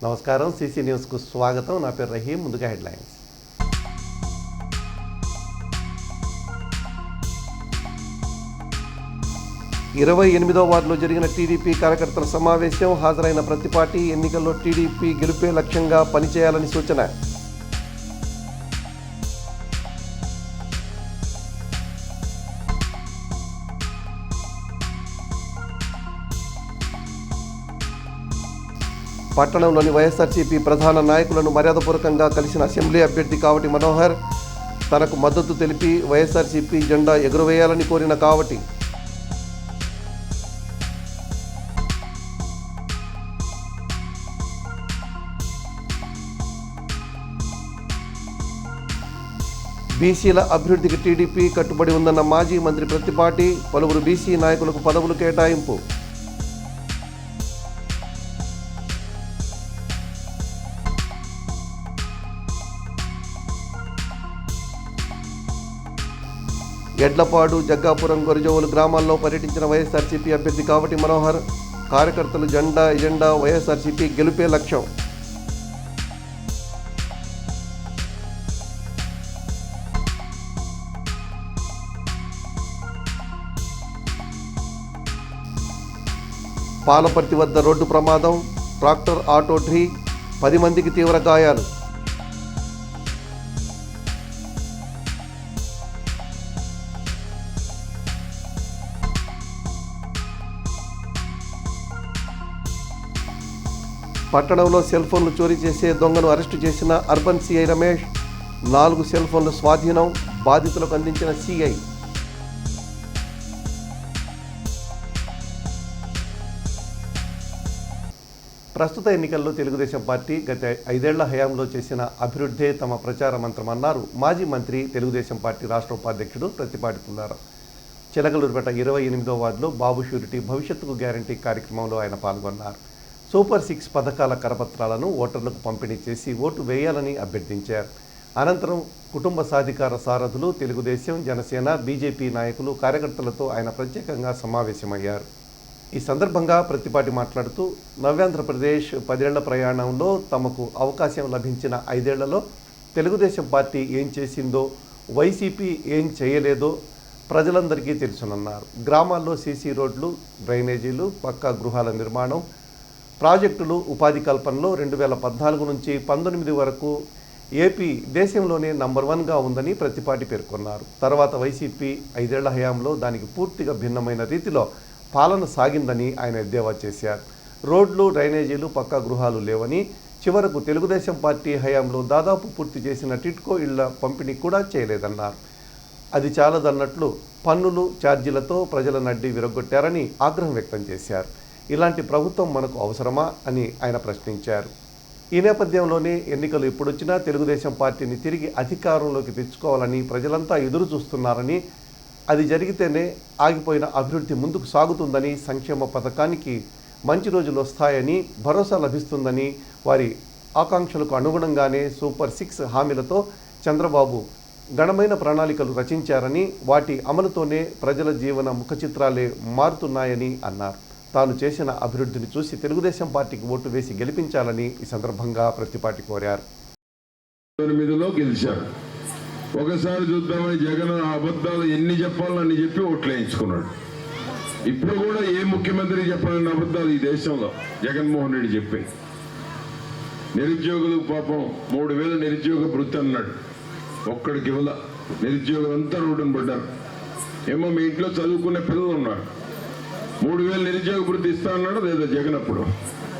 నమస్కారం, సిసి న్యూస్కు స్వాగతం. నా పేరు రహీం. ముందుగా హెడ్లైన్స్. ఇరవై 28వ వార్డులో జరిగిన టీడీపీ కార్యకర్తల సమావేశం. హాజరైన ప్రతి పార్టీ ఎన్నికల్లో టీడీపీ గెలుపే లక్ష్యంగా పనిచేయాలని సూచన. పట్టణంలోని వైఎస్ఆర్సీపీ ప్రధాన నాయకులను మర్యాదపూర్వకంగా కలిసిన అసెంబ్లీ అభ్యర్థి కావటి మనోహర్ తనకు మద్దతు తెలిపి వైఎస్ఆర్సీపీ జెండా ఎగురవేయాలని కోరిన కావటి. బీసీల అభివృద్ధికి టీడీపీ కట్టుబడి ఉందన్న మాజీ మంత్రి ప్రత్తిపాటి. పలువురు బీసీ నాయకులకు పదవులు కేటాయింపు. ఎడ్లపాడు, జగ్గాపురం, గొరిజోవులు గ్రామాల్లో పర్యటించిన వైఎస్ఆర్సీపీ అభ్యర్థి కావటి మనోహర్. కార్యకర్తలు జెండా ఎజెండా వైఎస్ఆర్సీపీ గెలుపే లక్ష్యం. పాలపర్తి వద్ద రోడ్డు ప్రమాదం. ట్రాక్టర్ ఆటో ఢీ, 10 మందికి తీవ్ర గాయాలు. పట్టణంలో సెల్ ఫోన్లు చోరీ చేసే దొంగను అరెస్టు చేసిన అర్బన్ సిఐ రమేష్. 4 సెల్ ఫోన్లు స్వాధీనం. బాధితులకు అందించిన సిఐ. ప్రస్తుత ఎన్నికల్లో తెలుగుదేశం పార్టీ గత 5 ఏళ్ల హయాంలో చేసిన అభివృద్ధే తమ ప్రచార మంత్రమన్నారు మాజీ మంత్రి, తెలుగుదేశం పార్టీ రాష్ట్ర ఉపాధ్యక్షుడు ప్రత్తిపాటి పుల్లారావు. చిలకలూరుపేట 28వ వార్డులో బాబు షూరిటీ భవిష్యత్తుకు గ్యారంటీ కార్యక్రమంలో ఆయన పాల్గొన్నారు. సూపర్ 6 పథకాల కరపత్రాలను ఓటర్లకు పంపిణీ చేసి ఓటు వేయాలని అభ్యర్థించారు. అనంతరం కుటుంబ సాధికార సారథులు, తెలుగుదేశం, జనసేన, బీజేపీ నాయకులు, కార్యకర్తలతో ఆయన ప్రత్యేకంగా సమావేశమయ్యారు. ఈ సందర్భంగా ప్రత్తిపాటి మాట్లాడుతూ నవ్యాంధ్రప్రదేశ్ 10 ఏళ్ల ప్రయాణంలో తమకు అవకాశం లభించిన 5 ఏళ్లలో తెలుగుదేశం పార్టీ ఏం చేసిందో, వైసీపీ ఏం చేయలేదో ప్రజలందరికీ తెలుసునన్నారు. గ్రామాల్లో సీసీ రోడ్లు, డ్రైనేజీలు, పక్కా గృహాల నిర్మాణం, ప్రాజెక్టులు, ఉపాధి కల్పనలో 2014 నుంచి 19 వరకు ఏపీ దేశంలోనే నంబర్ 1గా ఉందని ప్రత్తిపాటి పేర్కొన్నారు. తర్వాత వైసీపీ 5 ఏళ్ల హయాంలో దానికి పూర్తిగా భిన్నమైన రీతిలో పాలన సాగిందని ఆయన ఎద్దేవా చేశారు. రోడ్లు, డ్రైనేజీలు, పక్కా గృహాలు లేవని, చివరకు తెలుగుదేశం పార్టీ హయాంలో దాదాపు పూర్తి చేసిన టిట్కో ఇళ్ల పంపిణీ కూడా చేయలేదన్నారు. అది చాలదన్నట్లు పన్నులు, ఛార్జీలతో ప్రజల నడ్డి విరగొట్టారని ఆగ్రహం వ్యక్తం చేశారు. ఇలాంటి ప్రభుత్వం మనకు అవసరమా అని ఆయన ప్రశ్నించారు. ఈ నేపథ్యంలోనే ఎన్నికలు ఎప్పుడొచ్చినా తెలుగుదేశం పార్టీని తిరిగి అధికారంలోకి తెచ్చుకోవాలని ప్రజలంతా ఎదురు చూస్తున్నారని, అది జరిగితేనే ఆగిపోయిన అభివృద్ధి ముందుకు సాగుతుందని, సంక్షేమ పథకానికి మంచి రోజులు వస్తాయని భరోసా లభిస్తుందని, వారి ఆకాంక్షలకు అనుగుణంగానే సూపర్ 6 హామీలతో చంద్రబాబు ఘనమైన ప్రణాళికలు రచించారని, వాటి అమలుతోనే ప్రజల జీవన ముఖచిత్రాలే మారుతున్నాయని అన్నారు. తాను చేసిన అభివృద్ధిని చూసి తెలుగుదేశం పార్టీకి ఓటు వేసి గెలిపించాలని ఈ సందర్భంగా ప్రత్తిపాటి కోరారు. 8లో గెలిచారు. ఒకసారి చూద్దామని జగన్ అబద్ధాలు ఎన్ని చెప్పాలని అన్ని చెప్పి ఓట్లు వేయించుకున్నాడు. ఇప్పుడు కూడా ఏ ముఖ్యమంత్రి చెప్పాలని అబద్ధాలు ఈ దేశంలో జగన్మోహన్ రెడ్డి చెప్పి, నిరుద్యోగులు పాపం 3000 నిరుద్యోగ వృత్తి అన్నాడు. ఒక్కడికి ఇవ్వాల, నిరుద్యోగులు అంతా రోడ్డున పడ్డారు. ఏమో మీ ఇంట్లో చదువుకునే పిల్లలు ఉన్నారు, 3000 నిరుద్యోగ వృత్తి ఇస్తా అన్నాడు లేదా జగన్? అప్పుడు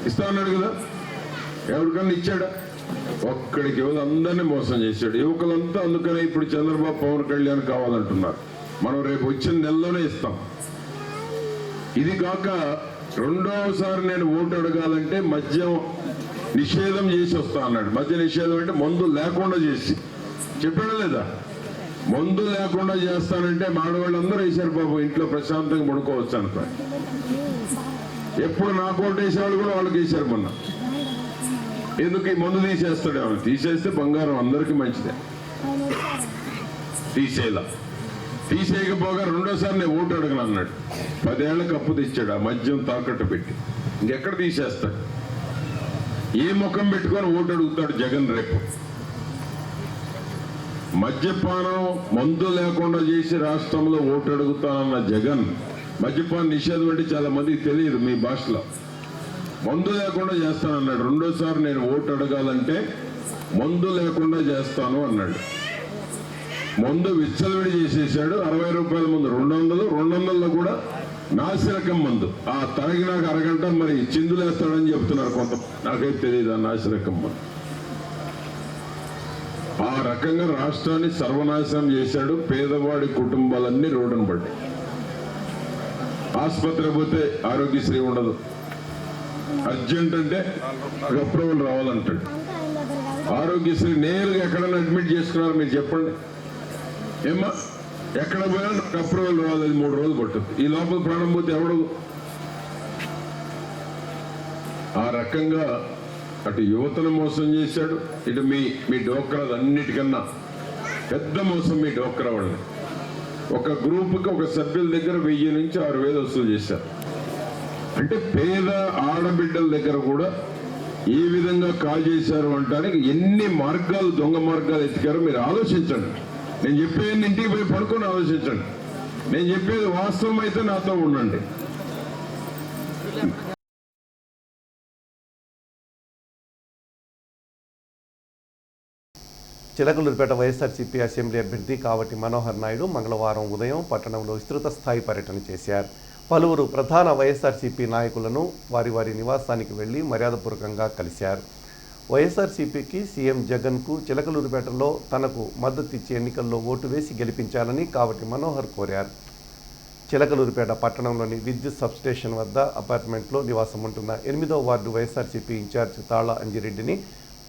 ఇస్తా అన్నాడు కదా, ఎవరికన్నా ఇచ్చాడా? ఒక్కడికి ఇవ్వదు, అందరినీ మోసం చేశాడు. యువకులంతా అందుకనే ఇప్పుడు చంద్రబాబు, పవన్ కళ్యాణ్ కావాలంటున్నారు. మనం రేపు వచ్చిన నెలలోనే ఇస్తాం. ఇది కాక రెండోసారి నేను ఓటు అడగాలంటే మద్యం నిషేధం చేసి వస్తా అన్నాడు. మద్య నిషేధం అంటే మందు లేకుండా చేసి చెప్పాడా లేదా? మందు లేకుండా చేస్తానంటే మాడవాళ్ళందరూ వేశారు బాబు, ఇంట్లో ప్రశాంతంగా పడుకోవచ్చు అనుకో. ఎప్పుడు నాకు ఓటు వేసేవాళ్ళు కూడా వాళ్ళకి వేశారు మొన్న. ఎందుకు ఈ మందు తీసేస్తాడు? ఏమన్నా తీసేస్తే బంగారం అందరికీ మంచిదే. తీసేలా తీసేయకపోగా రెండోసారి నేను ఓటు అడగను అన్నాడు. 10 ఏళ్లకు అప్పు తెచ్చాడు, ఆ మద్యం తాకట్టు పెట్టి. ఇంకెక్కడ తీసేస్తాడు? ఏ ముఖం పెట్టుకొని ఓటు అడుగుతాడు జగన్ రేపు? మద్యపానం మందు లేకుండా చేసి రాష్ట్రంలో ఓటు అడుగుతానన్న జగన్ మద్యపాన నిషేధం అంటే చాలా మందికి తెలియదు మీ భాషలో. మందు లేకుండా చేస్తానన్నాడు. రెండోసారి నేను ఓటు అడగాలంటే మందు లేకుండా చేస్తాను అన్నాడు. మందు విచ్చలవిడి చేసేసాడు. 60 రూపాయల ముందు 200, 200లో కూడా నాసిరకం మందు. ఆ తాగినాక అరగంట మరి చిందులేస్తాడని చెప్తున్నారు కొంత, నాకైతే తెలియదు ఆ నాసిరకం మందు. ఆ రకంగా రాష్ట్రాన్ని సర్వనాశనం చేశాడు. పేదవాడి కుటుంబాలన్నీ రోడ్డున పడ్డాయి. ఆసుపత్రి పోతే ఆరోగ్యశ్రీ ఉండదు. అర్జెంట్ అంటే అప్రూవల్ రావాలంటాడు. ఆరోగ్యశ్రీ నేరుగా ఎక్కడైనా అడ్మిట్ చేసుకున్నారు మీరు చెప్పండి. ఏమా ఎక్కడ పోయినా నాకు అప్రూవల్ రావాలి, 3 రోజులు పట్టుద్ది. ఈ లోపల ప్రాణం పోతే ఎవడు? ఆ రకంగా అటు యువతను మోసం చేశాడు, ఇటు మీ డోక్రా అన్నిటికన్నా పెద్ద మోసం మీ డోక్రా వాళ్ళని. ఒక గ్రూపుకి ఒక సభ్యుల దగ్గర 1000 నుంచి 6000 వసూలు చేశారు. అంటే పేద ఆడబిడ్డల దగ్గర కూడా ఏ విధంగా కాల్ చేశారు అంటానికి ఎన్ని మార్గాలు, దొంగ మార్గాలు ఎత్తికారో మీరు ఆలోచించండి. నేను చెప్పేది ఇంటికి పోయి పడుకొని ఆలోచించండి. నేను చెప్పేది వాస్తవం అయితే నాతో ఉండండి. చిలకలూరిపేట వైఎస్ఆర్సీపీ అసెంబ్లీ అభ్యర్థి కావటి మనోహర్ నాయుడు మంగళవారం ఉదయం పట్టణంలో విస్తృత స్థాయి పర్యటన చేశారు. పలువురు ప్రధాన వైఎస్ఆర్సీపీ నాయకులను వారి నివాసానికి వెళ్లి మర్యాదపూర్వకంగా కలిశారు. వైఎస్ఆర్సీపీకి సీఎం జగన్కు చిలకలూరిపేటలో తనకు మద్దతిచ్చి ఎన్నికల్లో ఓటు వేసి గెలిపించాలని కావటి మనోహర్ కోరారు. చిలకలూరిపేట పట్టణంలోని విద్యుత్ సబ్స్టేషన్ వద్ద అపార్ట్మెంట్లో నివాసం ఉంటున్న 8వ వార్డు వైఎస్ఆర్సీపీ ఇన్ఛార్జ్ తాళ అంజిరెడ్డిని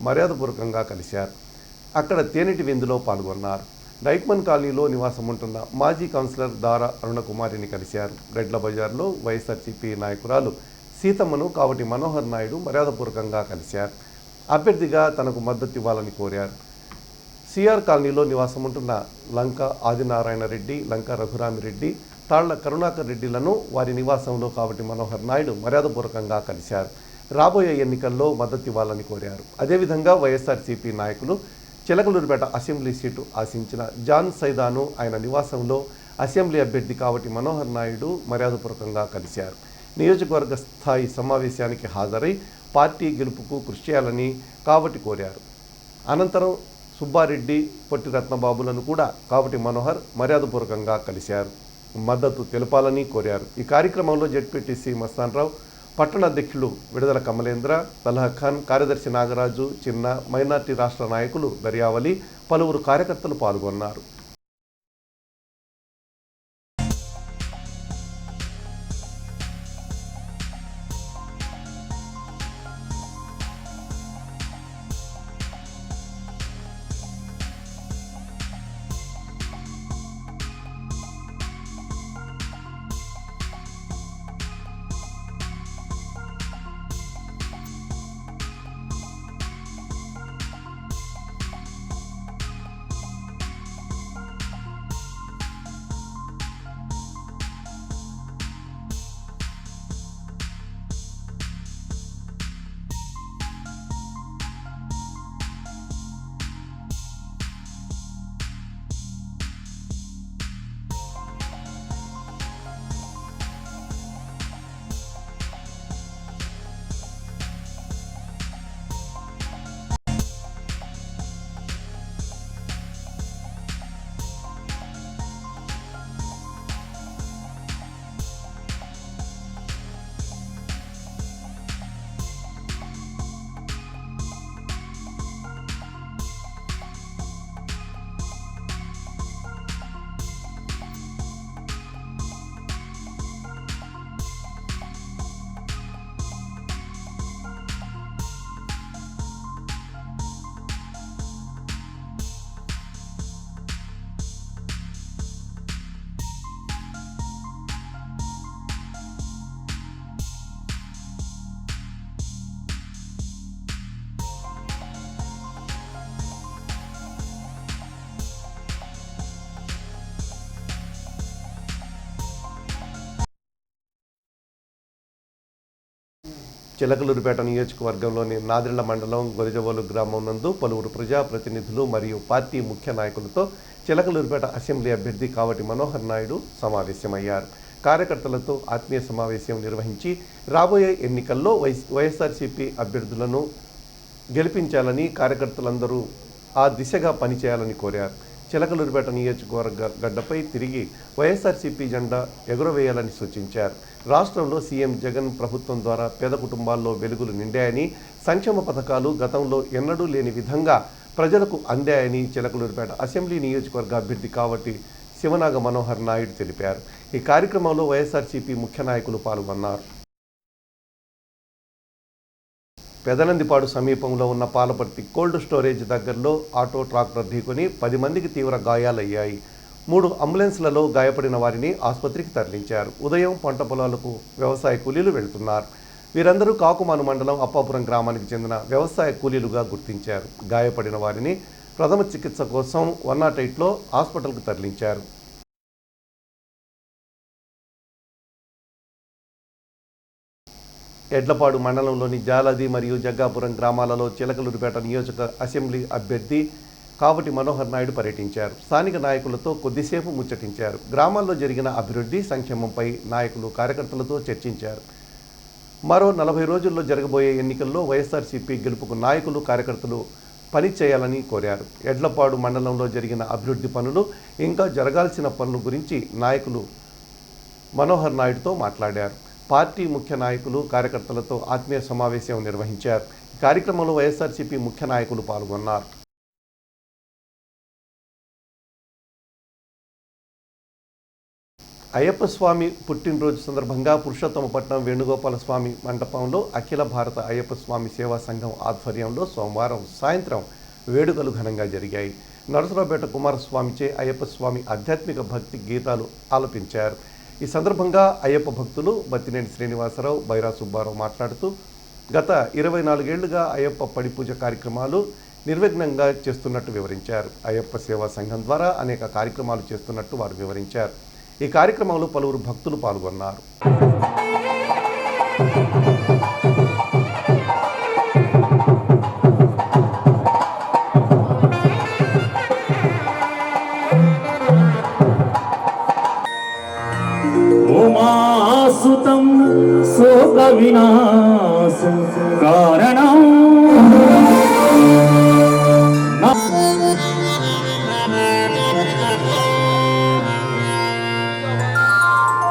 మర్యాదపూర్వకంగా కలిశారు. అక్కడ తేనెటి విందులో పాల్గొన్నారు. డైక్మన్ కాలనీలో నివాసం ఉంటున్న మాజీ కౌన్సిలర్ దారా అరుణకుమారిని కలిశారు. రెడ్ల బజార్లో వైఎస్ఆర్సీపీ నాయకురాలు సీతమ్మను కావటి మనోహర్ నాయుడు మర్యాదపూర్వకంగా కలిశారు. అభ్యర్థిగా తనకు మద్దతు ఇవ్వాలని కోరారు. సిఆర్ కాలనీలో నివాసం ఉంటున్న లంక ఆదినారాయణ రెడ్డి, లంక రఘురామిరెడ్డి, తాళ్ల కరుణాకర్ రెడ్డిలను వారి నివాసంలో కావటి మనోహర్ నాయుడు మర్యాదపూర్వకంగా కలిశారు. రాబోయే ఎన్నికల్లో మద్దతు ఇవ్వాలని కోరారు. అదేవిధంగా వైఎస్ఆర్సీపీ నాయకులు చిలకలూరిపేట అసెంబ్లీ సీటు ఆశించిన జాన్ సైదాను ఆయన నివాసంలో అసెంబ్లీ అభ్యర్థి కావటి మనోహర్ నాయుడు మర్యాదపూర్వకంగా కలిశారు. నియోజకవర్గ స్థాయి సమావేశానికి హాజరై పార్టీ గెలుపుకు కృషి చేయాలని కావటి కోరారు. అనంతరం సుబ్బారెడ్డి, పొట్టి రత్నబాబులను కూడా కావటి మనోహర్ మర్యాదపూర్వకంగా కలిశారు. మద్దతు తెలపాలని కోరారు. ఈ కార్యక్రమంలో జెడ్పీటీసీ మస్తాన్రావు, పట్టణ అధ్యక్షులు విడుదల కమలేంద్ర, తల్హా ఖాన్, కార్యదర్శి నాగరాజు, చిన్న, మైనార్టీ రాష్ట్ర నాయకులు దర్యావలి, పలువురు కార్యకర్తలు పాల్గొన్నారు. చిలకలూరిపేట నియోజకవర్గంలోని నాదిళ్ల మండలం గొరిజవోలు గ్రామం నందు పలువురు ప్రజాప్రతినిధులు మరియు పార్టీ ముఖ్య నాయకులతో చిలకలూరిపేట అసెంబ్లీ అభ్యర్థి కావటి మనోహర్ నాయుడు సమావేశమయ్యారు. కార్యకర్తలతో ఆత్మీయ సమావేశం నిర్వహించి రాబోయే ఎన్నికల్లో వైఎస్ఆర్సీపీ అభ్యర్థులను గెలిపించాలని, కార్యకర్తలందరూ ఆ దిశగా పనిచేయాలని కోరారు. చిలకలూరిపేట నియోజకవర్గ గడ్డపై తిరిగి వైఎస్ఆర్సీపీ జెండా ఎగురవేయాలని సూచించారు. రాష్ట్రంలో సీఎం జగన్ ప్రభుత్వం ద్వారా పేద కుటుంబాల్లో వెలుగులు నిండాయని, సంక్షేమ పథకాలు గతంలో ఎన్నడూ లేని విధంగా ప్రజలకు అందాయని చిలకలూరిపేట అసెంబ్లీ నియోజకవర్గ అభ్యర్థి కావటి శివనాగ మనోహర్ నాయుడు తెలిపారు. ఈ కార్యక్రమంలో వైఎస్ఆర్సీపీ ముఖ్య నాయకులు పాల్గొన్నారు. పెదనందిపాడు సమీపంలో ఉన్న పాలపర్తి కోల్డ్ స్టోరేజ్ దగ్గరలో ఆటో ట్రాక్టర్ ఢీకొని 10 మందికి తీవ్ర గాయాలయ్యాయి. 3 అంబులెన్స్లలో గాయపడిన వారిని ఆసుపత్రికి తరలించారు. ఉదయం పంట పొలాలకు వ్యవసాయ కూలీలు వెళ్తున్నారు. వీరందరూ కాకుమాను మండలం అప్పాపురం గ్రామానికి చెందిన వ్యవసాయ కూలీలుగా గుర్తించారు. గాయపడిన వారిని ప్రథమ చికిత్స కోసం 108లో హాస్పిటల్కు తరలించారు. ఎడ్లపాడు మండలంలోని జాలది మరియు జగ్గాపురం గ్రామాలలో చిలకలూరిపేట నియోజక అసెంబ్లీ అభ్యర్థి కావటి మనోహర్ నాయుడు పర్యటించారు. స్థానిక నాయకులతో కొద్దిసేపు ముచ్చటించారు. గ్రామాల్లో జరిగిన అభివృద్ధి, సంక్షేమంపై నాయకులు కార్యకర్తలతో చర్చించారు. మరో 40 రోజుల్లో జరగబోయే ఎన్నికల్లో వైఎస్ఆర్సీపీ గెలుపుకు నాయకులు, కార్యకర్తలు పని చేయాలని కోరారు. ఎడ్లపాడు మండలంలో జరిగిన అభివృద్ధి పనులు, ఇంకా జరగాల్సిన పనుల గురించి నాయకులు మనోహర్ నాయుడుతో మాట్లాడారు. పార్టీ ముఖ్య నాయకులు, కార్యకర్తలతో ఆత్మీయ సమావేశం నిర్వహించారు. ఈ కార్యక్రమంలో వైఎస్ఆర్సీపీ ముఖ్య నాయకులు పాల్గొన్నారు. అయ్యప్ప స్వామి పుట్టినరోజు సందర్భంగా పురుషోత్తమపట్నం వేణుగోపాల స్వామి మండపంలో అఖిల భారత అయ్యప్ప స్వామి సేవా సంఘం ఆధ్వర్యంలో సోమవారం సాయంత్రం వేడుకలు ఘనంగా జరిగాయి. నరసరావుపేట కుమారస్వామిచే అయ్యప్ప స్వామి ఆధ్యాత్మిక భక్తి గీతాలు ఆలపించారు. ఈ సందర్భంగా అయ్యప్ప భక్తులు బత్తినేని శ్రీనివాసరావు, బైరా సుబ్బారావు మాట్లాడుతూ గత 24 ఏళ్లుగా అయ్యప్ప పడి పూజ కార్యక్రమాలు నిర్విఘ్నంగా చేస్తున్నట్టు వివరించారు. అయ్యప్ప సేవా సంఘం ద్వారా అనేక కార్యక్రమాలు చేస్తున్నట్టు వారు వివరించారు. ఈ కార్యక్రమంలో పలువురు భక్తులు పాల్గొన్నారు. ఉమాసుతం శోక వినాశ కారణం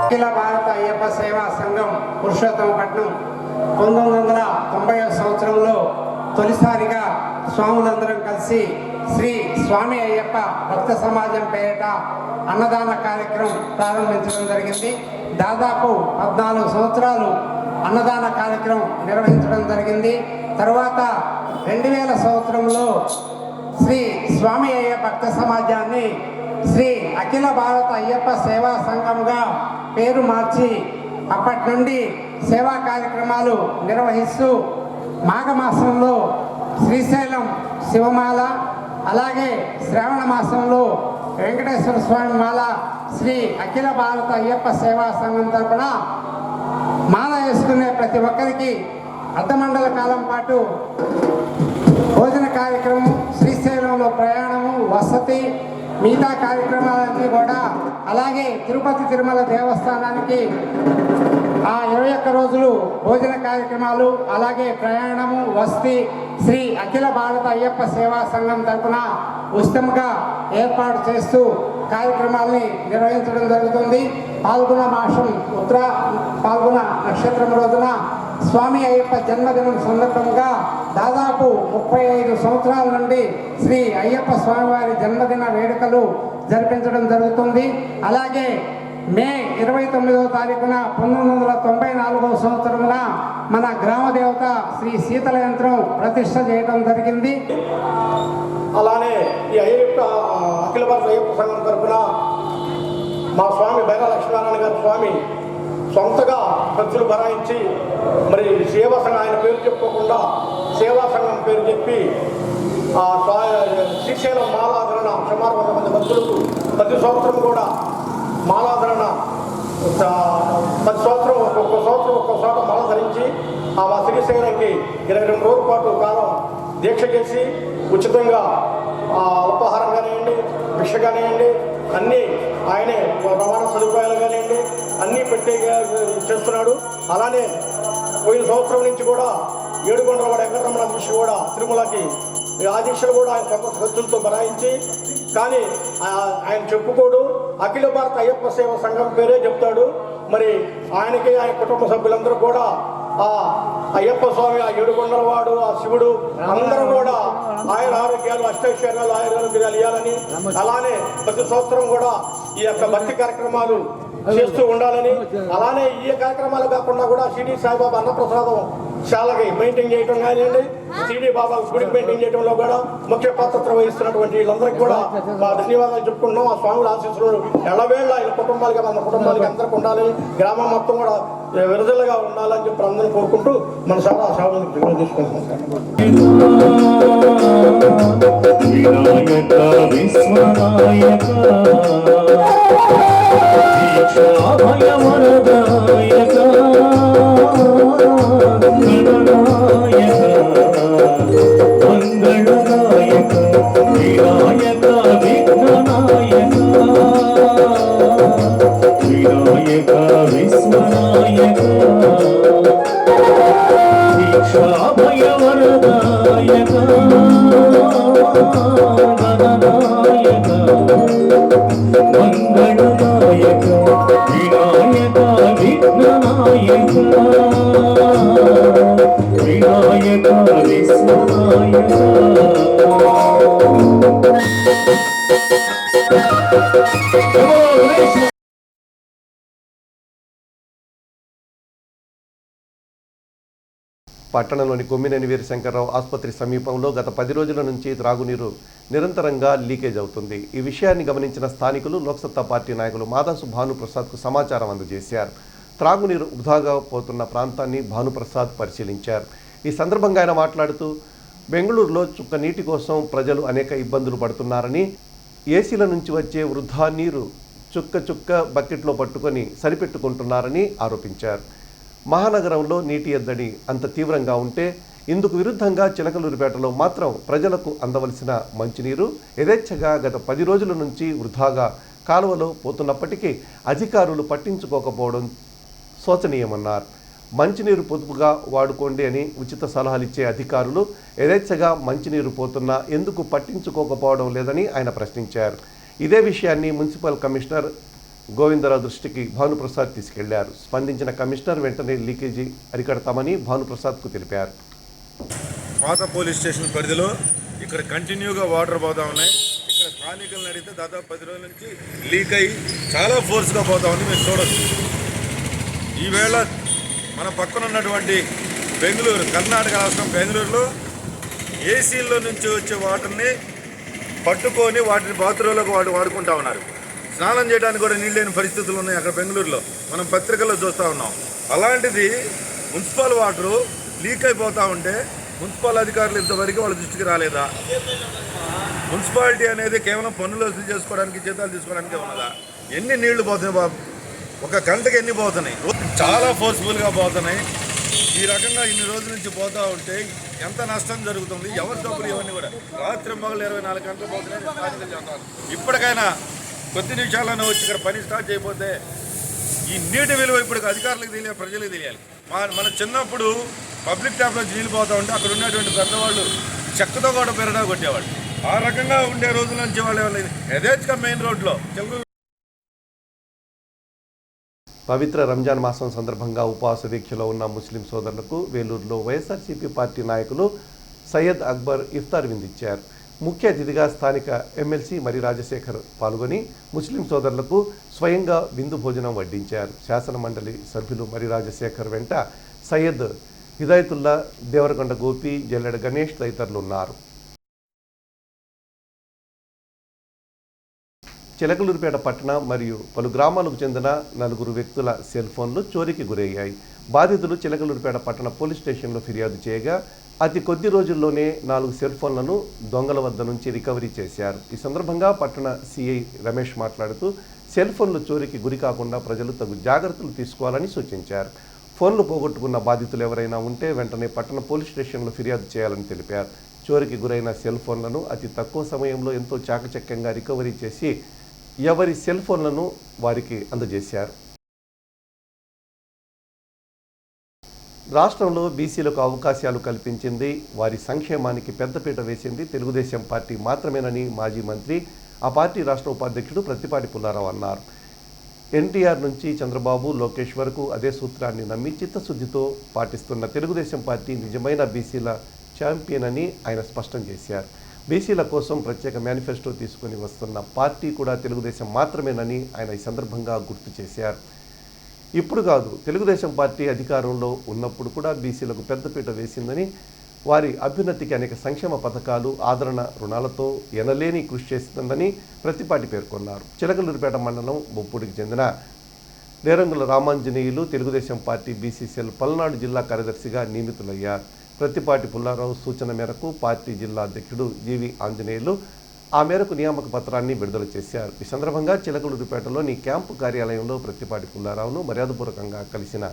అఖిల భారత అయ్యప్ప సేవా సంఘం పురుషోత్తమపట్నం 1990వ సంవత్సరంలో తొలిసారిగా స్వాములందరం కలిసి శ్రీ స్వామి అయ్యప్ప భక్త సమాజం పేరిట అన్నదాన కార్యక్రమం ప్రారంభించడం జరిగింది. దాదాపు 14 సంవత్సరాలు అన్నదాన కార్యక్రమం నిర్వహించడం జరిగింది. తర్వాత 2000 సంవత్సరంలో శ్రీ స్వామి అయ్యప్ప భక్త సమాజాన్ని శ్రీ అఖిల భారత అయ్యప్ప సేవా సంఘంగా పేరు మార్చి అప్పటి నుండి సేవా కార్యక్రమాలు నిర్వహిస్తూ మాఘమాసంలో శ్రీశైలం శివమాల, అలాగే శ్రావణ మాసంలో వెంకటేశ్వర స్వామి మాల శ్రీ అఖిల భారత అయ్యప్ప సేవా సంఘం తరపున మాల వేసుకునే ప్రతి ఒక్కరికి అర్ధమండల కాలం పాటు భోజన కార్యక్రమం, శ్రీశైలంలో ప్రయాణము, వసతి, మిగతా కార్యక్రమాలన్నీ కూడా, అలాగే తిరుపతి తిరుమల దేవస్థానానికి ఆ 21 రోజులు భోజన కార్యక్రమాలు, అలాగే ప్రయాణము, వసతి శ్రీ అఖిల భారత అయ్యప్ప సేవా సంఘం తరఫున ఉచితంగా ఏర్పాటు చేస్తూ కార్యక్రమాల్ని నిర్వహించడం జరుగుతుంది. పాల్గొన మాసం పాల్గొన నక్షత్రం రోజున స్వామి అయ్యప్ప జన్మదినం సందర్భంగా దాదాపు 35 సంవత్సరాల నుండి శ్రీ అయ్యప్ప స్వామివారి జన్మదిన వేడుకలు జరిపించడం జరుగుతుంది. అలాగే మే 29వ తారీఖున 1994వ సంవత్సరమున మన గ్రామ దేవత శ్రీ శీతల యంత్రం ప్రతిష్ట చేయడం జరిగింది. అలానే ఈ అయ్యప్ప అఖిల భారత అయ్యప్ప సంఘం తరఫున మా స్వామి బైరా లక్ష్మీనారాయణ గారి స్వామి సొంతగా ఖర్చులు భరాయించి మరి సేవా సంఘం, ఆయన పేరు చెప్పుకోకుండా సేవా సంఘం పేరు చెప్పి శ్రీశైలం మాలాధరణ సుమారు 100 మంది భక్తులకు ప్రతి సంవత్సరం కూడా మాలాధరణ, ప్రతి సంవత్సరం ఒక్కొక్క చోట మాల ధరించి ఆ శ్రీ దీక్ష చేసి ఉచితంగా అల్పాహారం కానివ్వండి, భిక్ష కానివ్వండి, అన్నీ ఆయనే రవాణా సదుపాయాలు కానివ్వండి అన్నీ పెట్టే చేస్తున్నాడు. అలానే పోయిన సంవత్సరం నుంచి కూడా ఏడుకొండలవాడ వెంకటరమణ దీక్ష కూడా తిరుమలకి ఆ దీక్షలు కూడా ఆయన సొంత ఖర్చులతో బరాయించి, కానీ ఆయన చెప్పుకోడు, అఖిల భారత అయ్యప్ప సేవ సంఘం పేరే చెప్తాడు. మరి ఆయనకి ఆయన కుటుంబ సభ్యులందరూ కూడా ఆ అయ్యప్ప స్వామి, ఆ ఏడుకొండలవాడు, ఆ శివుడు అందరూ కూడా ఆయన ఆరోగ్యాలు, అష్టైశ్వర్యాలు, ఆయుర్వేదాలు ఇవ్వాలని, అలానే ప్రతి సంవత్సరం కూడా ఈ యొక్క భక్తి కార్యక్రమాలు చేస్తూ ఉండాలని, అలానే ఈ కార్యక్రమాలు కాకుండా కూడా షిరిడి సాయిబాబా అన్నప్రసాదం శాలకి మెయింటైన్ చేయడం కానివ్వండి, షిరిడి బాబా గుడికి మెయింటైన్ చేయడంలో కూడా ముఖ్య పాత్ర వహిస్తున్నటువంటి వీళ్ళందరికీ కూడా మా ధన్యవాదాలు చెప్పుకుంటున్నాం. ఆ స్వాముల ఆశీస్సులు ఎల్లవేళ ఆయన కుటుంబాలకి, మన కుటుంబాలకి అందరికి ఉండాలని, గ్రామం మొత్తం కూడా విడుదలగా ఉండాలని చెప్పి అందరూ కోరుకుంటూ మన సారా సేవలను తీసుకుంటున్నాం. పట్టణంలోని కొమ్మినేని వీరశంకర్రావు ఆసుపత్రి సమీపంలో గత 10 రోజుల నుంచి త్రాగునీరు నిరంతరంగా లీకేజ్ అవుతుంది. ఈ విషయాన్ని గమనించిన స్థానికులు లోక్సత్తా పార్టీ నాయకులు మాదాసు భానుప్రసాద్కు సమాచారం అందజేశారు. త్రాగునీరు వృధాగా పోతున్న ప్రాంతాన్ని భానుప్రసాద్ పరిశీలించారు. ఈ సందర్భంగా ఆయన మాట్లాడుతూ బెంగళూరులో చుక్క నీటి కోసం ప్రజలు అనేక ఇబ్బందులు పడుతున్నారని, ఏసీల నుంచి వచ్చే వృధా నీరు చుక్క చుక్క బకెట్లో పట్టుకొని సరిపెట్టుకుంటున్నారని ఆరోపించారు. మహానగరంలో నీటి ఎద్దడి అంత తీవ్రంగా ఉంటే ఇందుకు విరుద్ధంగా చిలకలూరిపేటలో మాత్రం ప్రజలకు అందవలసిన మంచినీరు యథేచ్ఛగా గత 10 రోజుల నుంచి వృధాగా కాలువలో పోతున్నప్పటికీ అధికారులు పట్టించుకోకపోవడం శోచనీయమన్నారు. మంచినీరు పొదుపుగా వాడుకోండి అని ఉచిత సలహాలు ఇచ్చే అధికారులు యథేచ్ఛగా మంచినీరు పోతున్నా ఎందుకు పట్టించుకోకపోవడం లేదని ఆయన ప్రశ్నించారు. ఇదే విషయాన్ని మున్సిపల్ కమిషనర్ గోవిందరావు దృష్టికి భానుప్రసాద్ తీసుకెళ్లారు. స్పందించిన కమిషనర్ వెంటనే లీకేజీ అరికడతామని భానుప్రసాద్కు తెలిపారు. పాత పోలీస్ స్టేషన్ పరిధిలో ఇక్కడ కంటిన్యూగా వాటర్ పోతా ఉన్నాయి. ఇక్కడ స్థానికులను అడిగితే దాదాపు 10 రోజుల నుంచి లీక్ అయ్యి చాలా ఫోర్స్గా పోతా ఉంది. మీరు చూడొచ్చు. ఈవేళ మన పక్కన ఉన్నటువంటి బెంగళూరు, కర్ణాటక రాష్ట్రం బెంగళూరులో ఏసీల్లో నుంచి వచ్చే వాటర్ని పట్టుకొని వాటిని బాత్రూంలోకి వాడుకుంటా ఉన్నారు. స్నానం చేయడానికి కూడా నీళ్ళు లేని పరిస్థితులు ఉన్నాయి అక్కడ బెంగళూరులో. మనం పత్రికల్లో చూస్తూ ఉన్నాం. అలాంటిది మున్సిపల్ వాటరు లీక్ అయిపోతూ ఉంటే మున్సిపల్ అధికారులు ఇంతవరకు వాళ్ళ దృష్టికి రాలేదా? మున్సిపాలిటీ అనేది కేవలం పన్నులు వసూలు చేసుకోవడానికి, జీతాలు తీసుకోవడానికే ఉన్నదా? ఎన్ని నీళ్లు పోతున్నాయి బాబు? ఒక గంటకి ఎన్ని పోతున్నాయి? చాలా ఫోర్స్ఫుల్గా పోతున్నాయి. ఈ రకంగా ఇన్ని రోజుల నుంచి పోతూ ఉంటే ఎంత నష్టం జరుగుతుంది? ఎవరి డబ్బులు ఇవన్నీ కూడా రాత్రి మగలు 24 గంటలు పోతున్నాయి స్థానికులు చేస్తారు. ఇప్పటికైనా కొద్ది నిమిషాలను వచ్చి ఇక్కడ పని స్టార్ట్ చేయకపోతే ఈ నీటి విలువ ఇప్పుడు అధికారులకు తెలియాలి, ప్రజలకు తెలియాలి. మన చిన్నప్పుడు పబ్లిక్ ట్యాప్లో నీళ్ళు పోతూ ఉంటే అక్కడ ఉన్నటువంటి పెద్దవాళ్ళు చెక్కతో కూడా పెరడా కొట్టేవాళ్ళు. ఆ రకంగా ఉండే రోజుల నుంచి వాళ్ళు యథేచ్ఛగా మెయిన్ రోడ్లో పవిత్ర రంజాన్ మాసం సందర్భంగా ఉపవాస దీక్షలో ఉన్న ముస్లిం సోదరులకు వేలూరులో వైఎస్ఆర్సీపీ పార్టీ నాయకులు సయ్యద్ అక్బర్ ఇఫ్తార్ విందిచ్చారు. ముఖ్య అతిథిగా స్థానిక ఎమ్మెల్సీ మరి రాజశేఖర్ పాల్గొని ముస్లిం సోదరులకు స్వయంగా విందు భోజనం వడ్డించారు. శాసన మండలి సభ్యులు మరి రాజశేఖర్ వెంట సయ్యద్ హిదాయతుల్లా, దేవరకొండ గోపి, జల్లెడ గణేష్ తదితరులు ఉన్నారు. చిలకలూరిపేట పట్టణ మరియు పలు గ్రామాలకు చెందిన 4 వ్యక్తుల సెల్ ఫోన్లు చోరీకి గురయ్యాయి. బాధితులు చిలకలూరిపేట పట్టణ పోలీస్ స్టేషన్లో ఫిర్యాదు చేయగా అతి కొద్ది రోజుల్లోనే 4 సెల్ ఫోన్లను దొంగల వద్ద నుంచి రికవరీ చేశారు. ఈ సందర్భంగా పట్టణ సిఐ రమేష్ మాట్లాడుతూ సెల్ ఫోన్లు చోరీకి గురి కాకుండా ప్రజలు తగు జాగ్రత్తలు తీసుకోవాలని సూచించారు. ఫోన్లు పోగొట్టుకున్న బాధితులు ఎవరైనా ఉంటే వెంటనే పట్టణ పోలీస్ స్టేషన్లో ఫిర్యాదు చేయాలని తెలిపారు. చోరికి గురైన సెల్ ఫోన్లను అతి తక్కువ సమయంలో ఎంతో చాకచక్యంగా రికవరీ చేసి ఎవరి సెల్ ఫోన్లను వారికి అందజేశారు. రాష్ట్రంలో బీసీలకు అవకాశాలు కల్పించింది, వారి సంక్షేమానికి పెద్దపీట వేసింది తెలుగుదేశం పార్టీ మాత్రమేనని మాజీ మంత్రి, ఆ పార్టీ రాష్ట్ర ఉపాధ్యక్షుడు ప్రత్తిపాటి పుల్లారావు అన్నారు. ఎన్టీఆర్ నుంచి చంద్రబాబు, లోకేష్ వరకు అదే సూత్రాన్ని నమ్మి చిత్తశుద్ధితో పాటిస్తున్న తెలుగుదేశం పార్టీ నిజమైన బీసీల ఛాంపియన్ అని ఆయన స్పష్టం చేశారు. బీసీల కోసం ప్రత్యేక మేనిఫెస్టో తీసుకుని వస్తున్న పార్టీ కూడా తెలుగుదేశం మాత్రమేనని ఆయన ఈ సందర్భంగా గుర్తు చేశారు. ఇప్పుడు కాదు, తెలుగుదేశం పార్టీ అధికారంలో ఉన్నప్పుడు కూడా బీసీలకు పెద్దపీట వేసిందని, వారి అభ్యున్నతికి అనేక సంక్షేమ పథకాలు, ఆదరణ రుణాలతో ఎనలేని కృషి చేస్తుందని ప్రత్తిపాటి పేర్కొన్నారు. చిలకలూరిపేట మండలం బొప్పూడికి చెందిన Nerangula Ramanjaneyulu Telugu Desam party BC cell Palnadu జిల్లా కార్యదర్శిగా నియమితులయ్యారు. ప్రత్తిపాటి పుల్లారావు సూచన మేరకు పార్టీ జిల్లా అధ్యక్షుడు జీవి ఆంజనేయులు ఆ మేరకు నియామక పత్రాన్ని విడుదల చేశారు. ఈ సందర్భంగా చిలకలూరిపేటలోని క్యాంపు కార్యాలయంలో ప్రత్తిపాటి పుల్లారావును మర్యాదపూర్వకంగా కలిసిన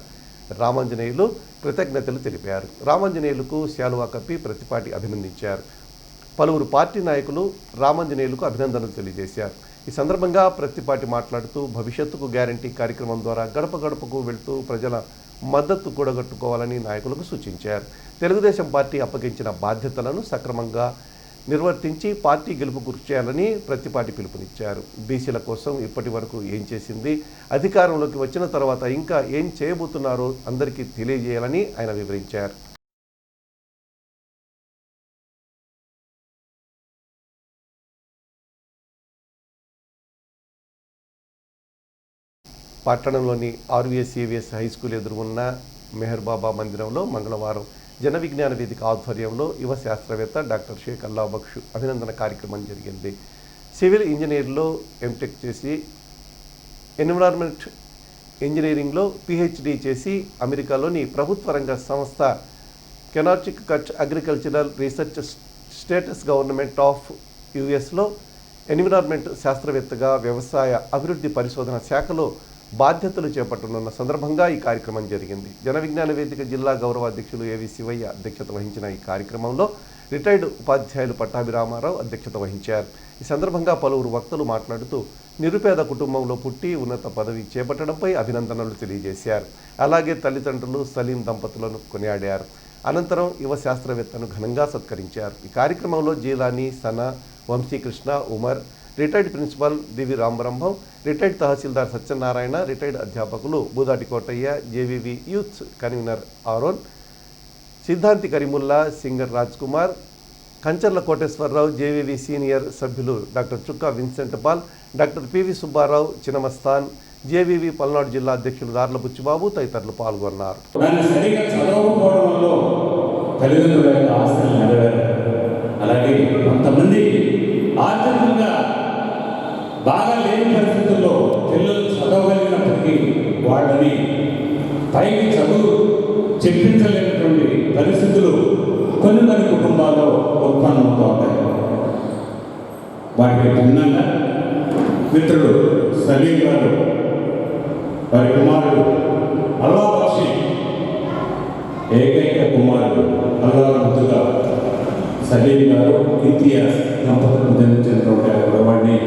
రామాంజనేయులు కృతజ్ఞతలు తెలిపారు. రామాంజనేయులకు శాలువా కప్పి ప్రత్తిపాటి అభినందించారు. పలువురు పార్టీ నాయకులు రామాంజనేయులకు అభినందనలు తెలియజేశారు. ఈ సందర్భంగా ప్రత్తిపాటి మాట్లాడుతూ భవిష్యత్తుకు గ్యారంటీ కార్యక్రమం ద్వారా గడప గడపకు వెళ్తూ ప్రజల మద్దతు కూడగట్టుకోవాలని నాయకులకు సూచించారు. తెలుగుదేశం పార్టీ అప్పగించిన బాధ్యతలను సక్రమంగా నిర్వర్తించి పార్టీ గెలుపు కృషి చేయాలని ప్రత్తిపాటి పిలుపునిచ్చారు. బీసీల కోసం ఇప్పటి వరకు ఏం చేసింది, అధికారంలోకి వచ్చిన తర్వాత ఇంకా ఏం చేయబోతున్నారో అందరికీ తెలియజేయాలని ఆయన వివరించారు. పట్టణంలోని ఆర్వీఎస్ఈవీఎస్ హై స్కూల్ ఎదురుగున్న మెహర్ బాబా మందిరంలో మంగళవారం జన విజ్ఞాన వేదిక ఆధ్వర్యంలో యువ శాస్త్రవేత్త డాక్టర్ షేక్ అల్లా బక్ష్ అభినందన కార్యక్రమం జరిగింది. సివిల్ ఇంజనీర్లో ఎంటెక్ చేసి ఎన్విరాన్మెంట్ ఇంజనీరింగ్లో పిహెచ్డి చేసి అమెరికాలోని ప్రభుత్వ రంగ సంస్థ కెనార్చిక్ కచ్ agricultural research status government of యుఎస్లో ఎన్విరాన్మెంట్ శాస్త్రవేత్తగా వ్యవసాయ అభివృద్ధి పరిశోధన శాఖలో బాధ్యతలు చేపట్టనున్న సందర్భంగా ఈ కార్యక్రమం జరిగింది. జన విజ్ఞాన వేదిక జిల్లా గౌరవ అధ్యక్షులు ఏవి శివయ్య అధ్యక్షత వహించిన ఈ కార్యక్రమంలో రిటైర్డ్ ఉపాధ్యాయులు పట్టాభిరామారావు అధ్యక్షత వహించారు. ఈ సందర్భంగా పలువురు వక్తలు మాట్లాడుతూ నిరుపేద కుటుంబంలో పుట్టి ఉన్నత పదవి చేపట్టడంపై అభినందనలు తెలియజేశారు. అలాగే తల్లిదండ్రులు సలీం దంపతులను కొనియాడారు. అనంతరం యువ శాస్త్రవేత్తను ఘనంగా సత్కరించారు. ఈ కార్యక్రమంలో Jilani, Sana, Vamsikrishna, Umar, retired principal Divi Ramabrahmam, retired tahsildar Satyanarayana, retired అధ్యాపకులు Budati Kotaiah, JVV youth convener Aaron, Siddhanti Karimulla, singer Raj Kumar, Kancharla Koteswararao, JVV senior సభ్యులు doctor Chukka Vincent Paul, doctor PV Subbarao, Chinamastan, JVV Palnadu జిల్లా అధ్యక్షులు దార్ల బుచ్చిబాబు తదితరులు పాల్గొన్నారు. అలాగే కొంతమంది ఆర్థికంగా బాగా లేని పరిస్థితుల్లో పిల్లలు చదవగలిగినప్పటికీ వాళ్ళని పైకి చదువు చెప్పించలేనటువంటి పరిస్థితులు కొన్ని కుటుంబాల్లో ఉత్పన్నమవుతూ ఉంటాయి. వాటికి భిన్నంగా మిత్రుడు సలీం గారు, వారి కుమారుడు అల్లా బక్షి, ఏకైక కుమారుడు అల్లా ముద్దుగా సలీం గారు ఇంతియాజ్ దంపతులకు చెందినటువంటి వాడిని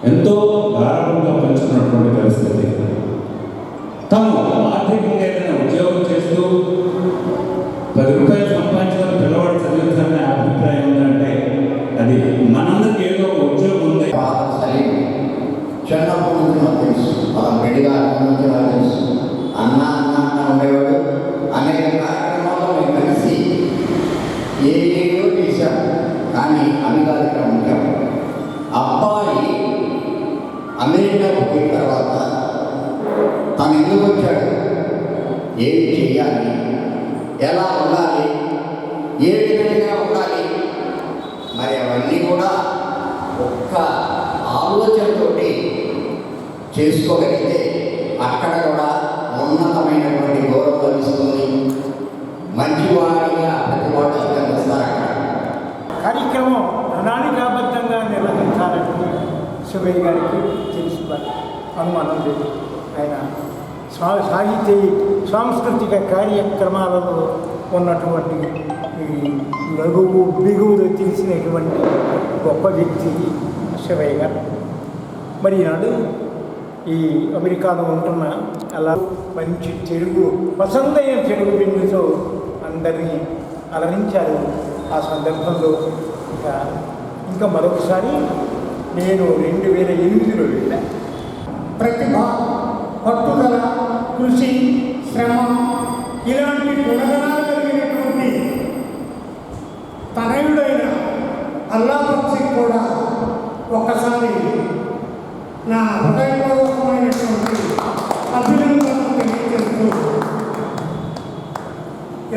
ఎంతో గాఢంగా పెంచుకున్నటువంటి పరిస్థితి. తాను ఆర్థికంగా ఏదైనా ఉద్యోగం చేస్తూ 10 రూపాయలు సంపాదించిన పిల్లవాడు చదివించాలనే అభిప్రాయం ఉందంటే అది మనందరికీ ఏదో ఒక ఉద్యోగం ఉంది. చిన్నప్పటి నుంచి నాకు తెలుసు, మనం పెళ్లిగా నుంచి నాకు తెలుసు. అన్న ఉండేవాడు. అనేక కార్యక్రమాల్లో మేము కలిసి ఏదో చేశాం. కానీ అవి కాదు ఇక్కడ ముఖ్యం. అబ్బాయి అమెరికాకు పోయిన తర్వాత తను ఎందుకు వచ్చాడు, ఏం చేయాలి, ఎలా ఉండాలి, ఏ విధంగా ఉండాలి, మరి అవన్నీ కూడా ఒక్క ఆలోచనతోటి చేసుకోగలిగితే అక్కడ కూడా ఉన్నతమైనటువంటి గౌరవం లభిస్తుంది. మంచివాడిగా ప్రతి వాడు వస్తారు. అక్కడ కార్యక్రమం ప్రణాళికాబద్ధంగా నిర్వహించాలని శివయ్య గారికి తెలుసు, అనుమానం లేదు. ఆయన సాంస్కృతిక కార్యక్రమాలలో ఉన్నటువంటి ఈ లఘువు బిగువులు తెలిసినటువంటి గొప్ప వ్యక్తి శివయ్య గారు. మరి ఈనాడు ఈ అమెరికాలో ఉంటున్న అలా మంచి తెలుగు పసందైన తెలుగు బిందుతో అందరినీ అలరించారు. ఆ సందర్భంలో ఇంకా మరొకసారి నేను 2008లో వెళ్ళాను. ప్రతిభ, పట్టుదల, కృషి, శ్రమ ఇలాంటి గుణగణాలు కలిగినటువంటి తనయుడైన అల్లాహ్కి కూడా ఒక్కసారి నా హృదయపూర్వకమైనటువంటి అభినందనలు తెలియజేస్తూ,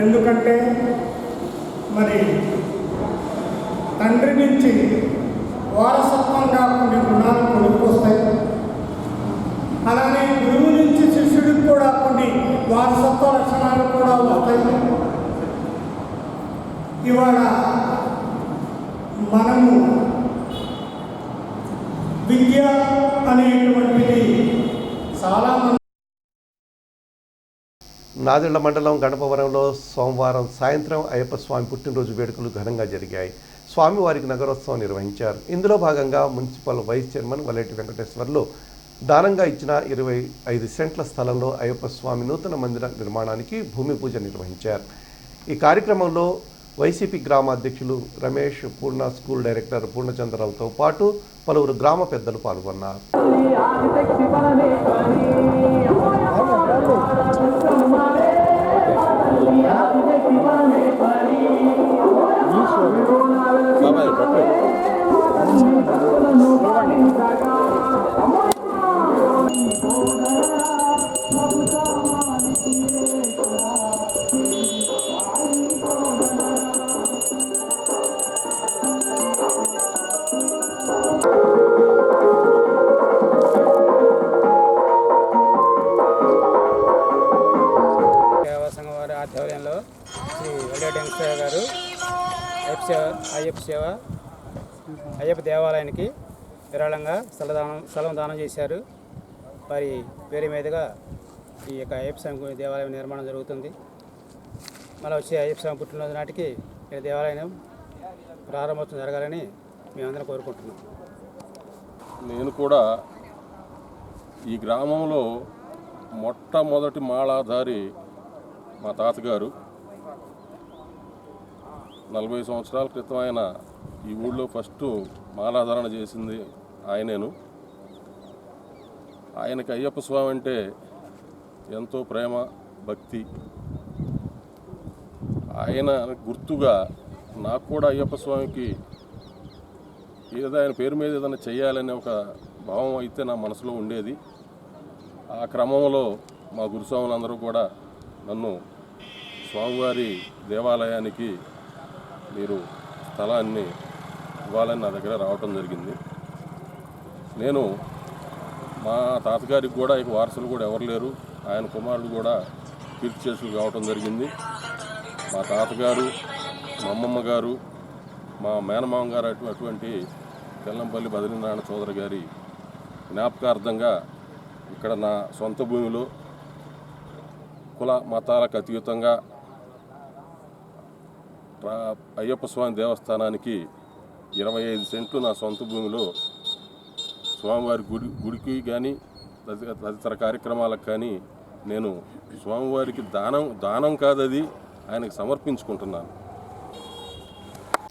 ఎందుకంటే మరి తండ్రి నుంచి వారసత్వంగా కొన్ని గుణాలు కొనుక్కొస్తాయి. అలానే గురువు నుంచి శిష్యుడికి కూడా కొన్ని వారసత్వ లక్షణాలు కూడా వస్తాయి. ఇవాళ మనము విద్య అనేటువంటిది చాలా నాదెళ్ల మండలం గణపవరంలో సోమవారం సాయంత్రం అయ్యప్ప స్వామి పుట్టినరోజు వేడుకలు ఘనంగా జరిగాయి. స్వామివారికి నగరోత్సవం నిర్వహించారు. ఇందులో భాగంగా municipal vice chairman Valeti Venkateswarlu దానంగా ఇచ్చిన 25 సెంట్ల స్థలంలో అయ్యప్ప స్వామి నూతన మందిర నిర్మాణానికి భూమి పూజ నిర్వహించారు. ఈ కార్యక్రమంలో వైసీపీ గ్రామ అధ్యక్షులు రమేష్, పూర్ణ స్కూల్ డైరెక్టర్ పూర్ణచంద్రరావుతో పాటు పలువురు గ్రామ పెద్దలు పాల్గొన్నారు. ఆధ్వర్యంలో శ్రీ వలేటి వెంకటేశ్వర గారు అయ్యప్ప దేవాలయానికి విరాళంగా స్థలం దానం చేశారు. వారి పేరు మీదుగా ఈ యొక్క అయ్యప్ప స్వామి దేవాలయం నిర్మాణం జరుగుతుంది. మళ్ళీ వచ్చే అయ్యప్ప స్వామి పుట్టినరోజు నాటికి ఈ దేవాలయం ప్రారంభోత్సవం జరగాలని మేమందరం కోరుకుంటున్నాం. నేను కూడా ఈ గ్రామంలో మొట్టమొదటి మాళాధారి మా తాతగారు. 40 సంవత్సరాల క్రితం ఆయన ఈ ఊళ్ళో ఫస్ట్ మాలాధారణ చేసింది ఆయనేను. ఆయనకి అయ్యప్ప స్వామి అంటే ఎంతో ప్రేమ, భక్తి. ఆయన గుర్తుగా నాకు కూడా అయ్యప్ప స్వామికి ఏదో ఆయన పేరు మీద ఏదైనా చేయాలనే ఒక భావం అయితే నా మనసులో ఉండేది. ఆ క్రమంలో మా గురుస్వాములందరూ కూడా నన్ను స్వామివారి దేవాలయానికి మీరు స్థలాన్ని ఇవ్వాలని నా దగ్గర రావటం జరిగింది. నేను మా తాతగారికి కూడా ఇక వారసులు కూడా ఎవరు లేరు. ఆయన కుమారుడు కూడా కీర్తిశేషులు కావటం జరిగింది. మా తాతగారు, మా అమ్మమ్మ గారు, మా మేనమామ గారు అటువంటి తెల్లంపల్లి బద్రీనారాయణ చౌదరి గారి జ్ఞాపకార్థంగా ఇక్కడ నా సొంత భూమిలో కుల మతాలకు అతీతంగా అయ్యప్ప స్వామి దేవస్థానానికి 25 సెంట్లు నా సొంత భూమిలో స్వామివారి గుడికి కానీ తదితర కార్యక్రమాలకు కానీ నేను స్వామివారికి దానం కాదది ఆయనకు సమర్పించుకుంటున్నాను.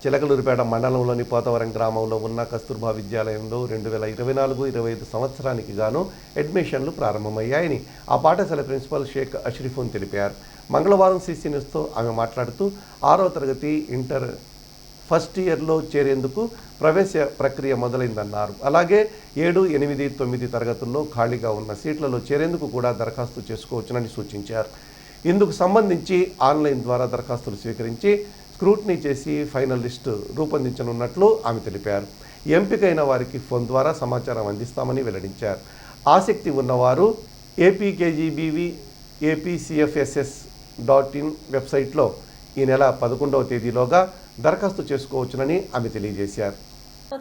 చిలకలూరిపేట మండలంలోని పోతవరం గ్రామంలో ఉన్న కస్తూర్బా విద్యాలయంలో 2024-25 సంవత్సరానికి గాను అడ్మిషన్లు ప్రారంభమయ్యాయని ఆ పాఠశాల ప్రిన్సిపల్ షేక్ అష్రిఫున్ తెలిపారు. మంగళవారం సీసీ న్యూస్తో ఆమె మాట్లాడుతూ 6వ తరగతి ఇంటర్ ఫస్ట్ ఇయర్లో చేరేందుకు ప్రవేశ ప్రక్రియ మొదలైందన్నారు. అలాగే 7, 8, 9 తరగతుల్లో ఖాళీగా ఉన్న సీట్లలో చేరేందుకు కూడా దరఖాస్తు చేసుకోవచ్చునని సూచించారు. ఇందుకు సంబంధించి ఆన్లైన్ ద్వారా దరఖాస్తులు స్వీకరించి స్క్రూట్నీ చేసి ఫైనల్ లిస్టు రూపొందించనున్నట్లు ఆమె తెలిపారు. ఎంపికైన వారికి ఫోన్ ద్వారా సమాచారం అందిస్తామని వెల్లడించారు. ఆసక్తి ఉన్నవారు APKGBV APCFSS.in వెబ్సైట్లో ఈ నెల 11వ తేదీలోగా దరఖాస్తు చేసుకోవచ్చునని ఆమె తెలియజేశారు.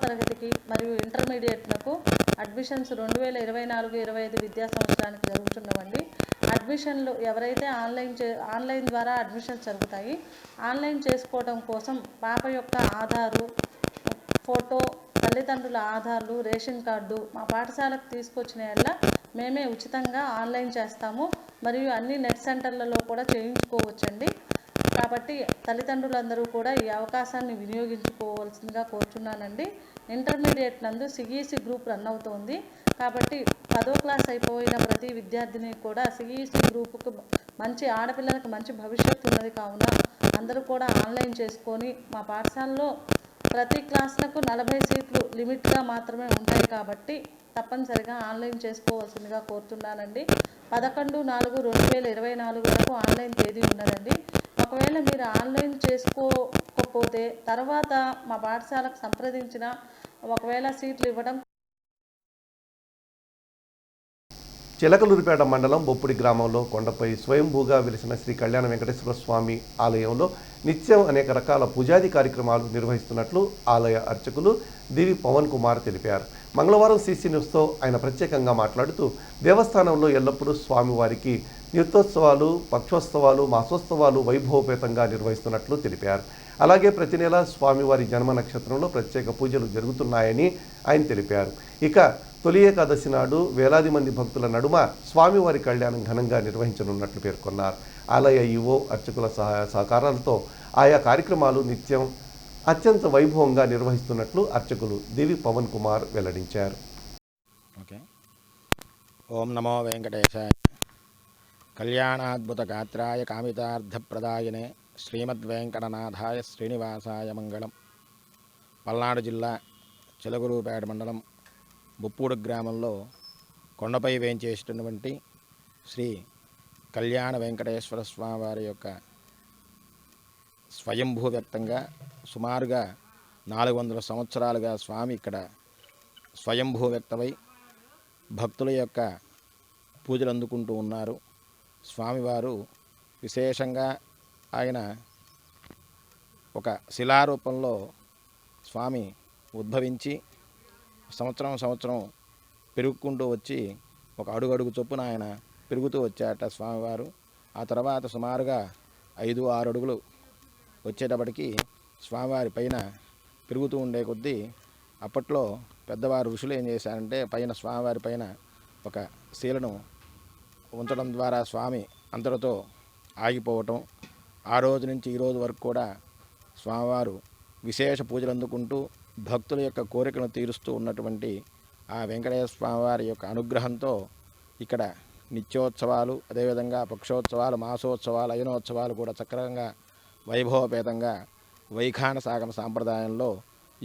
తరగతికి మరియు ఇంటర్మీడియట్లకు అడ్మిషన్స్ 2024-25 విద్యా సంవత్సరానికి జరుగుతున్నవండి. అడ్మిషన్లు ఎవరైతే ఆన్లైన్ ద్వారా అడ్మిషన్స్ జరుగుతాయి, ఆన్లైన్ చేసుకోవడం కోసం పాప యొక్క ఆధారు, ఫోటో, తల్లిదండ్రుల ఆధార్లు, రేషన్ కార్డు మా పాఠశాలకు తీసుకొచ్చిన యెడల మేమే ఉచితంగా ఆన్లైన్ చేస్తాము. మరియు అన్ని నెట్ సెంటర్లలో కూడా చేయించుకోవచ్చండి. కాబట్టి తల్లిదండ్రులందరూ కూడా ఈ అవకాశాన్ని వినియోగించుకోవాల్సిందిగా కోరుచున్నానండి. ఇంటర్మీడియట్ నందు సిఈసి గ్రూప్ రన్ అవుతోంది. కాబట్టి 10వ క్లాస్ అయిపోయిన ప్రతి విద్యార్థిని కూడా సిఈసి గ్రూపుకు మంచి ఆడపిల్లలకు మంచి భవిష్యత్తు ఉన్నది కావున అందరూ కూడా ఆన్లైన్ చేసుకొని మా పాఠశాలలో ప్రతి క్లాసులకు 40 సీట్లు లిమిట్గా మాత్రమే ఉంటాయి కాబట్టి తప్పనిసరిగా ఆన్లైన్ చేసుకోవాల్సిందిగా కోరుతున్నానండి. 11/4/2024 వరకు ఆన్లైన్ తేదీ ఉన్నదండి. ఒకవేళ మీరు ఆన్లైన్ చేసుకోకపోతే తర్వాత మా పాఠశాలకు సంప్రదించిన ఒకవేళ సీట్లు ఇవ్వడం. చిలకలూరిపేట మండలం బొప్పుడి గ్రామంలో కొండపై స్వయంభూగా వెలిసిన శ్రీ కళ్యాణ వెంకటేశ్వర స్వామి ఆలయంలో నిత్యం అనేక రకాల పూజాది కార్యక్రమాలు నిర్వహిస్తున్నట్లు ఆలయ అర్చకులు దివి పవన్ కుమార్ తెలిపారు. మంగళవారం సీసీ న్యూస్తో ఆయన ప్రత్యేకంగా మాట్లాడుతూ దేవస్థానంలో ఎల్లప్పుడూ స్వామివారికి నిత్యోత్సవాలు, పక్షోత్సవాలు, మాసోత్సవాలు వైభవపేతంగా నిర్వహిస్తున్నట్లు తెలిపారు. అలాగే ప్రతి నెల స్వామివారి జన్మ నక్షత్రంలో ప్రత్యేక పూజలు జరుగుతున్నాయని ఆయన తెలిపారు. ఇక తొలి ఏకాదశి నాడు వేలాది మంది భక్తుల నడుమ స్వామివారి కళ్యాణం ఘనంగా నిర్వహించనున్నట్లు పేర్కొన్నారు. ఆలయ ఈవో అర్చకుల సహకారాలతో ఆయా కార్యక్రమాలు నిత్యం అత్యంత వైభవంగా నిర్వహిస్తున్నట్లు అర్చకులు దివి పవన్ కుమార్ వెల్లడించారు. ఓం నమో వెంకటేశాయ. కళ్యాణాద్భుత గాత్రాయ కామితార్థప్రదాయనే శ్రీమద్వేంకటనాథాయ శ్రీనివాసాయ మంగళం. పల్నాడు జిల్లా చిలకలూరిపేట మండలం బొప్పూడు గ్రామంలో కొండపై వేంచేసినటువంటి శ్రీ కళ్యాణ వెంకటేశ్వర స్వామి వారి యొక్క స్వయంభూ వ్యక్తంగా సుమారుగా 400 సంవత్సరాలుగా స్వామి ఇక్కడ స్వయంభూ వ్యక్తమై భక్తుల యొక్క పూజలు అందుకుంటూ ఉన్నారు. స్వామివారు విశేషంగా ఆయన ఒక శిలారూపంలో స్వామి ఉద్భవించి సంవత్సరం పెరుగుకుంటూ వచ్చి ఒక అడుగు చొప్పున ఆయన పెరుగుతూ వచ్చాట స్వామివారు. ఆ తర్వాత సుమారుగా 5-6 అడుగులు వచ్చేటప్పటికి స్వామివారి పైన పెరుగుతూ ఉండే కొద్దీ అప్పట్లో పెద్దవారు ఋషులు ఏం చేశారంటే పైన స్వామివారి పైన ఒక శీలను ఉంచడం ద్వారా స్వామి అంతటితో ఆగిపోవటం. ఆ రోజు నుంచి ఈ రోజు వరకు కూడా స్వామివారు విశేష పూజలు అందుకుంటూ భక్తుల యొక్క కోరికలను తీరుస్తూ ఉన్నటువంటి ఆ వెంకటేశ్వర స్వామివారి యొక్క అనుగ్రహంతో ఇక్కడ నిత్యోత్సవాలు, అదేవిధంగా పక్షోత్సవాలు, మాసోత్సవాలు, అయనోత్సవాలు కూడా చక్రంగా వైభవపేతంగా వైఖాన సాగమ సాంప్రదాయంలో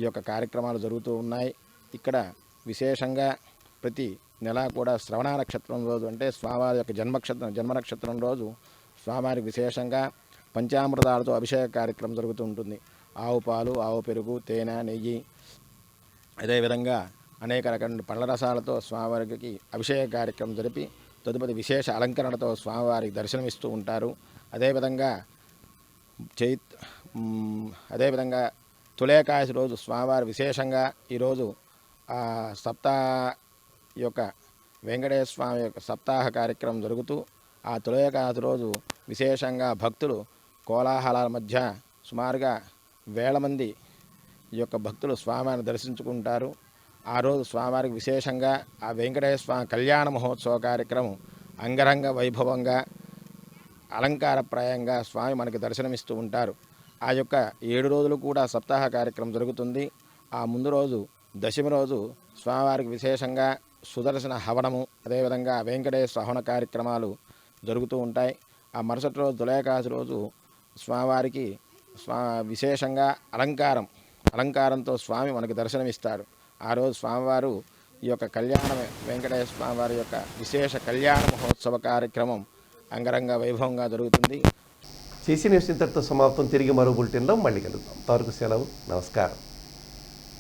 ఈ యొక్క కార్యక్రమాలు జరుగుతూ ఉన్నాయి. ఇక్కడ విశేషంగా ప్రతి నెల కూడా శ్రవణ నక్షత్రం రోజు అంటే స్వామివారి యొక్క జన్మ నక్షత్రం రోజు స్వామివారికి విశేషంగా పంచామృతాలతో అభిషేక కార్యక్రమం జరుగుతూ ఉంటుంది. ఆవు పాలు, ఆవు పెరుగు, తేనె, నెయ్యి, అదేవిధంగా అనేక రకాల పండ్ల రసాలతో స్వామివారికి అభిషేక కార్యక్రమం జరిపి తదుపరి విశేష అలంకరణతో స్వామివారికి దర్శనమిస్తూ ఉంటారు. అదేవిధంగా తులేకాదశి రోజు స్వామివారి విశేషంగా ఈరోజు యొక్క వెంకటేశ్వర స్వామి యొక్క సప్తాహ కార్యక్రమం జరుగుతూ ఆ తులేకాదశి రోజు విశేషంగా భక్తులు కోలాహలాల మధ్య సుమారుగా 1000 మంది ఈ యొక్క భక్తులు స్వామివారిని దర్శించుకుంటారు. ఆ రోజు స్వామివారికి విశేషంగా ఆ వెంకటేశ్వర స్వామి కళ్యాణ మహోత్సవ కార్యక్రమం అంగరంగ వైభవంగా అలంకారప్రాయంగా స్వామి మనకి దర్శనమిస్తూ ఉంటారు. ఆ యొక్క 7 రోజులు కూడా సప్తాహ కార్యక్రమం జరుగుతుంది. ఆ ముందు రోజు దశమి రోజు స్వామివారికి విశేషంగా సుదర్శన హవనము, అదేవిధంగా వెంకటేశ్వర హవన కార్యక్రమాలు జరుగుతూ ఉంటాయి. ఆ మరుసటి రోజు తులేకాదశి రోజు స్వామివారికి విశేషంగా అలంకారంతో స్వామి మనకి దర్శనమిస్తాడు. ఆ రోజు స్వామివారు ఈ యొక్క కళ్యాణ వెంకటేశ్వర స్వామివారి యొక్క విశేష కళ్యాణ మహోత్సవ కార్యక్రమం అంగరంగ వైభవంగా జరుగుతుంది. సీసీ న్యూస్ ఇంతటితో సమాప్తం. తిరిగి మరో బులెటిన్లో మళ్ళీ కలుద్దాం. అంతవరకు సెలవు. నమస్కారం.